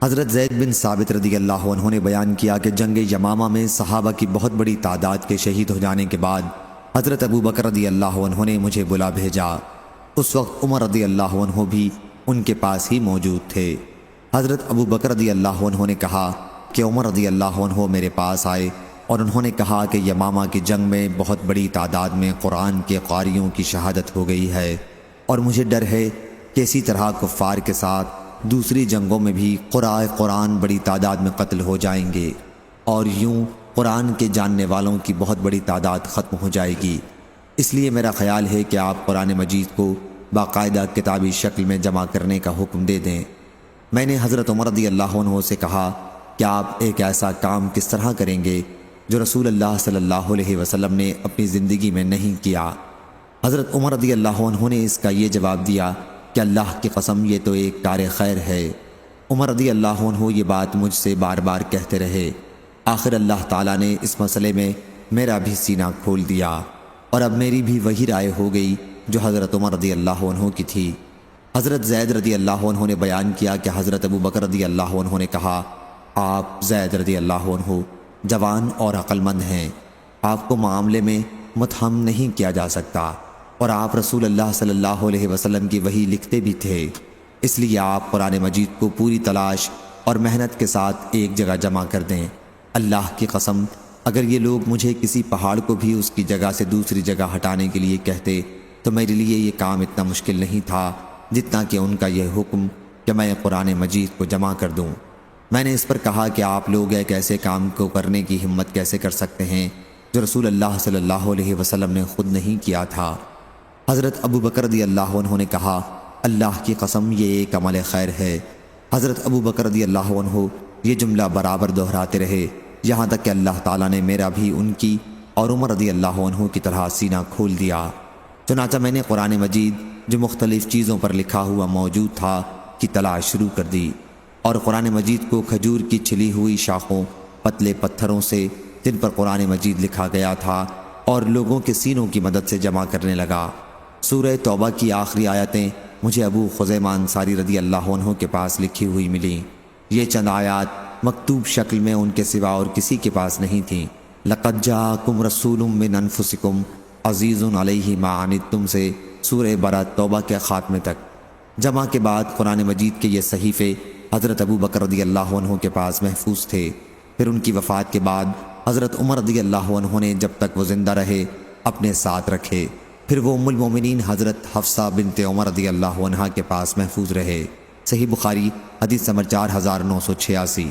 حضرت زید بن ثابت رضی اللہ عنہ نے بیان کیا کہ جنگ یمامہ میں صحابہ کی بہت بڑی تعداد کے شہید ہو جانے کے بعد حضرت ابو بکر رضی اللہ عنہ نے مجھے بلا بھیجا۔ اس وقت عمر رضی اللہ عنہ بھی ان کے پاس ہی موجود تھے۔ حضرت ابو بکر رضی اللہ عنہ نے کہا کہ عمر رضی اللہ عنہ میرے پاس آئے اور انہوں نے کہا کہ یمامہ کی جنگ میں بہت بڑی تعداد میں قرآن کے قاریوں کی شہادت ہو گئی ہے، اور مجھے ڈر ہے کہ اسی طرح کفار کے ساتھ دوسری جنگوں میں بھی قراء قرآن بڑی تعداد میں قتل ہو جائیں گے، اور یوں قرآن کے جاننے والوں کی بہت بڑی تعداد ختم ہو جائے گی۔ اس لیے میرا خیال ہے کہ آپ قرآن مجید کو باقاعدہ کتابی شکل میں جمع کرنے کا حکم دے دیں۔ میں نے حضرت عمر رضی اللہ عنہ سے کہا کہ آپ ایک ایسا کام کس طرح کریں گے جو رسول اللہ صلی اللہ علیہ وسلم نے اپنی زندگی میں نہیں کیا؟ حضرت عمر رضی اللہ عنہ نے اس کا یہ جواب دیا کہ اللہ کی قسم یہ تو ایک کار خیر ہے۔ عمر رضی اللہ عنہ یہ بات مجھ سے بار بار کہتے رہے۔ آخر اللہ تعالیٰ نے اس مسئلے میں میرا بھی سینہ کھول دیا، اور اب میری بھی وہی رائے ہو گئی جو حضرت عمر رضی اللہ عنہ کی تھی۔ حضرت زید رضی اللہ عنہ نے بیان کیا کہ حضرت ابو بکر رضی اللہ عنہ نے کہا، آپ زید رضی اللہ عنہ جوان اور عقل مند ہیں، آپ کو معاملے میں متہم نہیں کیا جا سکتا، اور آپ رسول اللہ صلی اللہ علیہ وسلم کی وحی لکھتے بھی تھے، اس لیے آپ قرآن مجید کو پوری تلاش اور محنت کے ساتھ ایک جگہ جمع کر دیں۔ اللہ کی قسم اگر یہ لوگ مجھے کسی پہاڑ کو بھی اس کی جگہ سے دوسری جگہ ہٹانے کے لیے کہتے تو میرے لیے یہ کام اتنا مشکل نہیں تھا جتنا کہ ان کا یہ حکم کہ میں قرآن مجید کو جمع کر دوں۔ میں نے اس پر کہا کہ آپ لوگ ایک ایسے کام کو کرنے کی ہمت کیسے کر سکتے ہیں جو رسول اللہ صلی اللہ علیہ وسلم نے خود نہیں کیا تھا؟ حضرت ابو بکر رضی اللہ عنہ نے کہا، اللہ کی قسم یہ ایک عمل خیر ہے۔ حضرت ابو بکر رضی اللہ عنہ یہ جملہ برابر دہراتے رہے یہاں تک کہ اللہ تعالیٰ نے میرا بھی ان کی اور عمر رضی اللہ عنہ کی طرح سینہ کھول دیا۔ چنانچہ میں نے قرآن مجید جو مختلف چیزوں پر لکھا ہوا موجود تھا کی تلاش شروع کر دی، اور قرآن مجید کو کھجور کی چھلی ہوئی شاخوں، پتلے پتھروں سے جن پر قرآن مجید لکھا گیا تھا اور لوگوں کے سینوں کی مدد سے جمع کرنے لگا۔ سورہ توبہ کی آخری آیتیں مجھے ابو خزیمہ انصاری رضی اللہ عنہ کے پاس لکھی ہوئی ملیں۔ یہ چند آیات مکتوب شکل میں ان کے سوا اور کسی کے پاس نہیں تھیں۔ لَقَدْ جَاءَكُمْ رَسُولٌ مِّنْ أَنفُسِكُمْ عَزِيزٌ عَلَيْهِ مَا عَنِتُّمْ سے سورہ برات توبہ کے خاتمے تک۔ جمع کے بعد قرآن مجید کے یہ صحیفے حضرت ابو بکر رضی اللہ عنہ کے پاس محفوظ تھے۔ پھر ان کی وفات کے بعد حضرت عمر رضی اللہ عنہ نے جب تک وہ زندہ رہے اپنے ساتھ رکھے، پھر وہ ام المومنین حضرت حفصہ بنت عمر رضی اللہ عنہ کے پاس محفوظ رہے۔ صحیح بخاری حدیث نمبر 4986۔